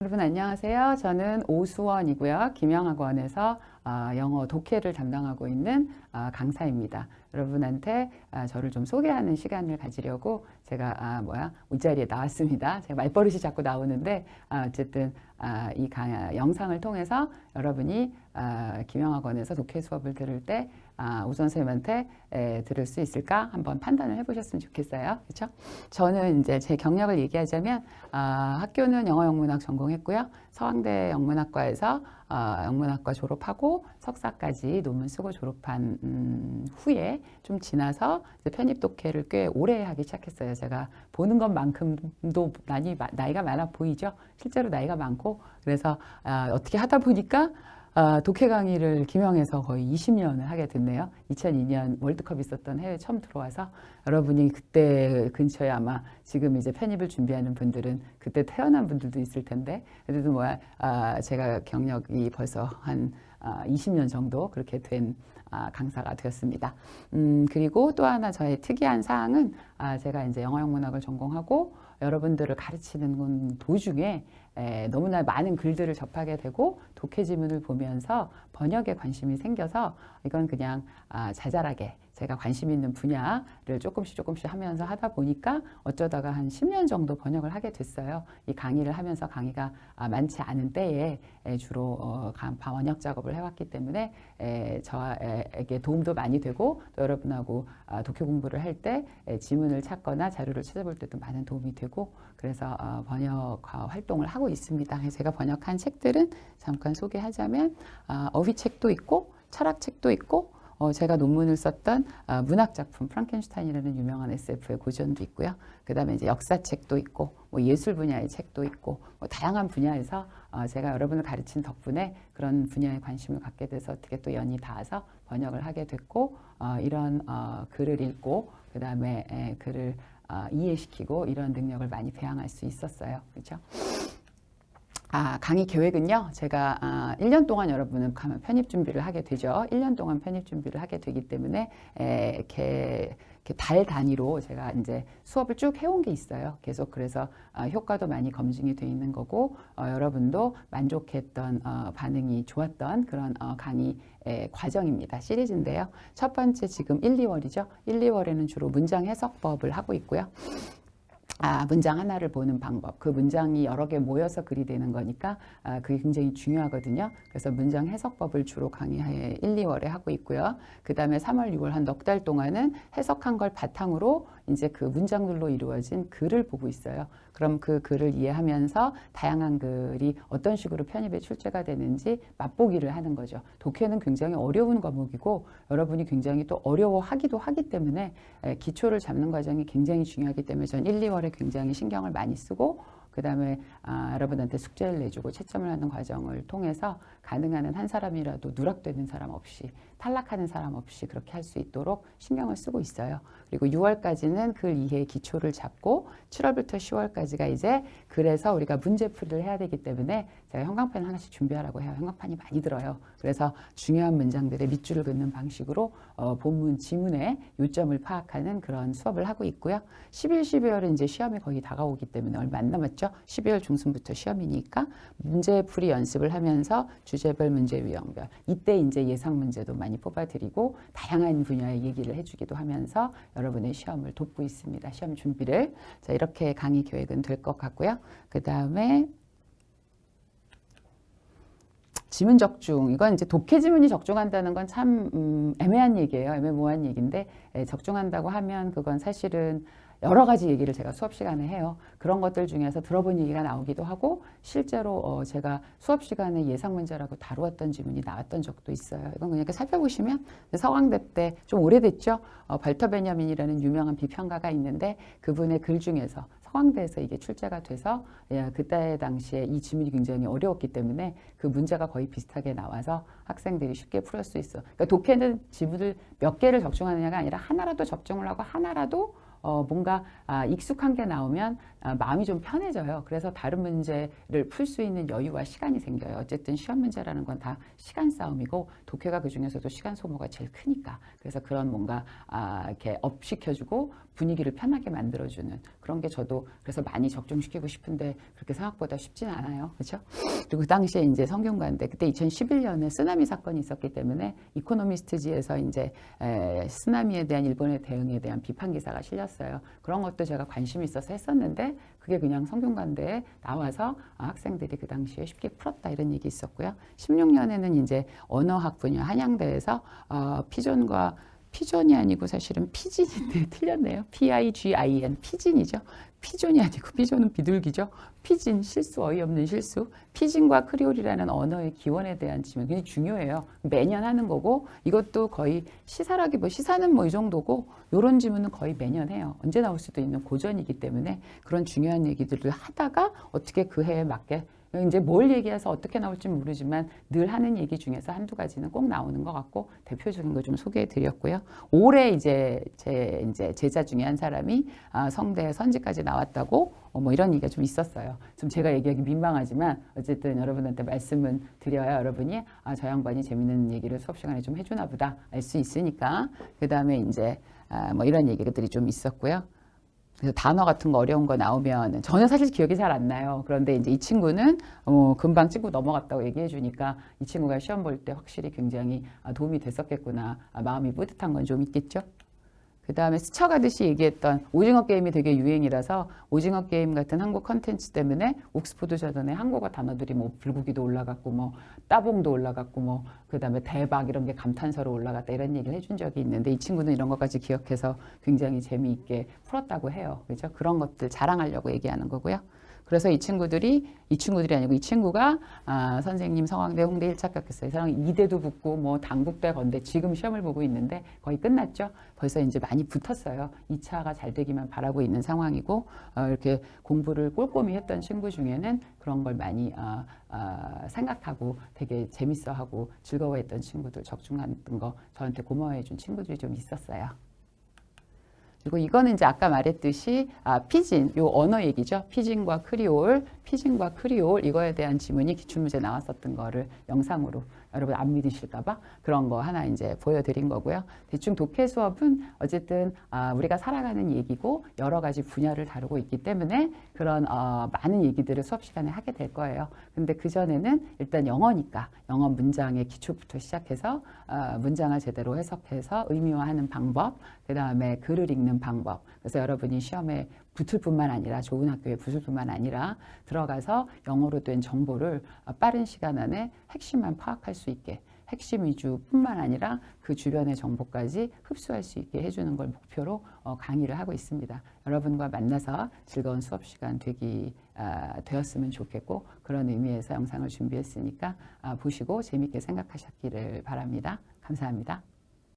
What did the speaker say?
여러분 안녕하세요. 저는 오수원이고요. 김영학원에서 영어 독해를 담당하고 있는 강사입니다. 여러분한테 저를 좀 소개하는 시간을 가지려고 제가 이 자리에 나왔습니다. 제가 말버릇이 자꾸 나오는데 어쨌든 이 영상을 통해서 여러분이 김영학원에서 독해 수업을 들을 때 우선 선생님한테 들을 수 있을까 한번 판단을 해보셨으면 좋겠어요. 그렇죠? 저는 이제 제 경력을 얘기하자면 학교는 영어영문학 전공했고요. 서강대 영문학과에서 영문학과 졸업하고 석사까지 논문 쓰고 졸업한 후에 좀 지나서 이제 편입 독해를 꽤 오래 하기 시작했어요. 제가 보는 것만큼도 나이가 많아 보이죠. 실제로 나이가 많고 그래서 어떻게 하다 보니까 독해 강의를 김영에서 거의 20년을 하게 됐네요. 2002년 월드컵 있었던 해외 처음 들어와서 여러분이 그때 근처에 아마 지금 이제 편입을 준비하는 분들은 그때 태어난 분들도 있을 텐데 그래도 제가 경력이 벌써 한 20년 정도 그렇게 된 강사가 되었습니다. 그리고 또 하나 저의 특이한 사항은 제가 이제 영어영문학을 전공하고 여러분들을 가르치는 도중에 너무나 많은 글들을 접하게 되고 독해 지문을 보면서 번역에 관심이 생겨서 이건 그냥 자잘하게 제가 관심 있는 분야를 조금씩 하면서 하다 보니까 어쩌다가 한 10년 정도 번역을 하게 됐어요. 이 강의를 하면서 강의가 많지 않은 때에 주로 번역 작업을 해왔기 때문에 저에게 도움도 많이 되고 또 여러분하고 독해 공부를 할 때 지문을 찾거나 자료를 찾아볼 때도 많은 도움이 되고 그래서 번역 활동을 하고 있습니다. 제가 번역한 책들은 잠깐 소개하자면 어휘책도 있고 철학책도 있고 제가 논문을 썼던 문학작품 프랑켄슈타인이라는 유명한 SF의 고전도 있고요. 그 다음에 이제 역사책도 있고 예술 분야의 책도 있고 다양한 분야에서 제가 여러분을 가르친 덕분에 그런 분야에 관심을 갖게 돼서 어떻게 또 연이 닿아서 번역을 하게 됐고 이런 글을 읽고 그 다음에 글을 이해시키고 이런 능력을 많이 배양할 수 있었어요. 그렇죠? 강의 계획은요. 제가 1년 동안 여러분은 편입 준비를 하게 되죠. 1년 동안 편입 준비를 하게 되기 때문에 이렇게 달 단위로 제가 이제 수업을 쭉 해온 게 있어요. 계속 그래서 효과도 많이 검증이 돼 있는 거고 여러분도 만족했던 반응이 좋았던 그런 강의 과정입니다. 시리즈인데요. 첫 번째 지금 1, 2월이죠. 1, 2월에는 주로 문장 해석법을 하고 있고요. 문장 하나를 보는 방법. 그 문장이 여러 개 모여서 글이 되는 거니까 그게 굉장히 중요하거든요. 그래서 문장 해석법을 주로 강의에 1, 2월에 하고 있고요. 그 다음에 3월, 6월 한 넉 달 동안은 해석한 걸 바탕으로 이제 그 문장들로 이루어진 글을 보고 있어요. 그럼 그 글을 이해하면서 다양한 글이 어떤 식으로 편입에 출제가 되는지 맛보기를 하는 거죠. 독해는 굉장히 어려운 과목이고 여러분이 굉장히 또 어려워하기도 하기 때문에 기초를 잡는 과정이 굉장히 중요하기 때문에 전 1, 2월에 굉장히 신경을 많이 쓰고 그 다음에 여러분한테 숙제를 내주고 채점을 하는 과정을 통해서 가능한 한 사람이라도 누락되는 사람 없이 탈락하는 사람 없이 그렇게 할 수 있도록 신경을 쓰고 있어요. 그리고 6월까지는 글 이해의 기초를 잡고 7월부터 10월까지가 이제 그래서 우리가 문제풀이를 해야 되기 때문에 제가 형광펜 하나씩 준비하라고 해요. 형광펜이 많이 들어요. 그래서 중요한 문장들의 밑줄을 긋는 방식으로 본문 지문의 요점을 파악하는 그런 수업을 하고 있고요. 11, 12월은 이제 시험이 거의 다가오기 때문에 얼마 안 남았죠. 12월 중순부터 시험이니까 문제풀이 연습을 하면서 주제별, 문제 유형별 이때 이제 예상 문제도 많이 뽑아드리고 다양한 분야의 얘기를 해주기도 하면서 여러분의 시험을 돕고 있습니다. 시험 준비를. 자, 이렇게 강의 계획은 될 것 같고요. 그 다음에 지문 적중. 이건 이제 독해 지문이 적중한다는 건 참 애매한 얘기예요. 애매모호한 얘기인데 적중한다고 하면 그건 사실은 여러 가지 얘기를 제가 수업 시간에 해요. 그런 것들 중에서 들어본 얘기가 나오기도 하고 실제로 제가 수업 시간에 예상 문제라고 다루었던 지문이 나왔던 적도 있어요. 이건 그냥 이렇게 살펴보시면 서강대 때 좀 오래됐죠. 발터 베냐민이라는 유명한 비평가가 있는데 그분의 글 중에서 서강대에서 이게 출제가 돼서 그때 당시에 이 지문이 굉장히 어려웠기 때문에 그 문제가 거의 비슷하게 나와서 학생들이 쉽게 풀을 수 있어. 그러니까 독해는 지문을 몇 개를 적중하느냐가 아니라 하나라도 적중을 하고 하나라도 뭔가 익숙한 게 나오면 마음이 좀 편해져요. 그래서 다른 문제를 풀 수 있는 여유와 시간이 생겨요. 어쨌든 시험 문제라는 건 다 시간 싸움이고 독해가 그 중에서도 시간 소모가 제일 크니까. 그래서 그런 뭔가 이렇게 업시켜주고 분위기를 편하게 만들어주는 그런 게 저도 그래서 많이 적중시키고 싶은데 그렇게 생각보다 쉽진 않아요. 그렇죠? 그리고 그 당시에 이제 성균관대 그때 2011년에 쓰나미 사건이 있었기 때문에 이코노미스트지에서 이제 쓰나미에 대한 일본의 대응에 대한 비판 기사가 실렸어요. 그런 것도 제가 관심이 있어서 했었는데 그게 그냥 성균관대에 나와서 학생들이 그 당시에 쉽게 풀었다 이런 얘기 있었고요. 16년에는 이제 언어학 분야 한양대에서 피존이 아니고 사실은 피진인데 틀렸네요. PIGIN 피진이죠. 피존이 아니고 피존은 비둘기죠. 피진 실수 어이없는 실수. 피진과 크리올이라는 언어의 기원에 대한 질문 굉장히 중요해요. 매년 하는 거고 이것도 거의 시사는 뭐 이 정도고 이런 질문은 거의 매년 해요. 언제 나올 수도 있는 고전이기 때문에 그런 중요한 얘기들을 하다가 어떻게 그 해에 맞게 이제 뭘 얘기해서 어떻게 나올지 모르지만 늘 하는 얘기 중에서 한두 가지는 꼭 나오는 것 같고 대표적인 거 좀 소개해 드렸고요. 올해 이제 제 제자 중에 한 사람이 성대 선지까지 나왔다고 뭐 이런 얘기가 좀 있었어요. 좀 제가 얘기하기 민망하지만 어쨌든 여러분한테 말씀은 드려야 여러분이 저 양반이 재밌는 얘기를 수업 시간에 좀 해주나 보다 알 수 있으니까 그 다음에 이제 뭐 이런 얘기들이 좀 있었고요. 그래서 단어 같은 거 어려운 거 나오면 저는 사실 기억이 잘 안 나요. 그런데 이제 이 친구는 금방 찍고 넘어갔다고 얘기해 주니까 이 친구가 시험 볼 때 확실히 굉장히 도움이 됐었겠구나. 마음이 뿌듯한 건 좀 있겠죠. 그 다음에 스쳐가듯이 얘기했던 오징어 게임이 되게 유행이라서 오징어 게임 같은 한국 컨텐츠 때문에 옥스포드 저널에 한국어 단어들이 뭐 불고기도 올라갔고 뭐 따봉도 올라갔고 뭐 그 다음에 대박 이런 게 감탄사로 올라갔다 이런 얘기를 해준 적이 있는데 이 친구는 이런 것까지 기억해서 굉장히 재미있게 풀었다고 해요. 그죠? 그런 것들 자랑하려고 얘기하는 거고요. 그래서 이 친구들이 아니고 이 친구가 선생님 성황대 홍대 1차 합격했어요. 이 사람이 이대도 붙고 뭐 당국대 건대 지금 시험을 보고 있는데 거의 끝났죠. 벌써 이제 많이 붙었어요. 2차가 잘 되기만 바라고 있는 상황이고 이렇게 공부를 꼼꼼히 했던 친구 중에는 그런 걸 많이 생각하고 되게 재밌어하고 즐거워했던 친구들 적중했던 거 저한테 고마워해준 친구들이 좀 있었어요. 그리고 이거는 이제 아까 말했듯이 피진, 요 언어 얘기죠. 피진과 크리올 이거에 대한 지문이 기출문제 나왔었던 거를 영상으로 여러분 안 믿으실까봐 그런 거 하나 이제 보여드린 거고요. 대충 독해 수업은 어쨌든 우리가 살아가는 얘기고 여러 가지 분야를 다루고 있기 때문에 그런 많은 얘기들을 수업 시간에 하게 될 거예요. 근데 그 전에는 일단 영어니까 영어 문장의 기초부터 시작해서 문장을 제대로 해석해서 의미화하는 방법, 그 다음에 글을 읽는 방법. 그래서 여러분이 시험에 붙을 뿐만 아니라 좋은 학교에 붙을 뿐만 아니라 들어가서 영어로 된 정보를 빠른 시간 안에 핵심만 파악할 수 있게 핵심 위주뿐만 아니라 그 주변의 정보까지 흡수할 수 있게 해주는 걸 목표로 강의를 하고 있습니다. 여러분과 만나서 즐거운 수업 시간 되었으면 좋겠고 그런 의미에서 영상을 준비했으니까 보시고 재밌게 생각하셨기를 바랍니다. 감사합니다.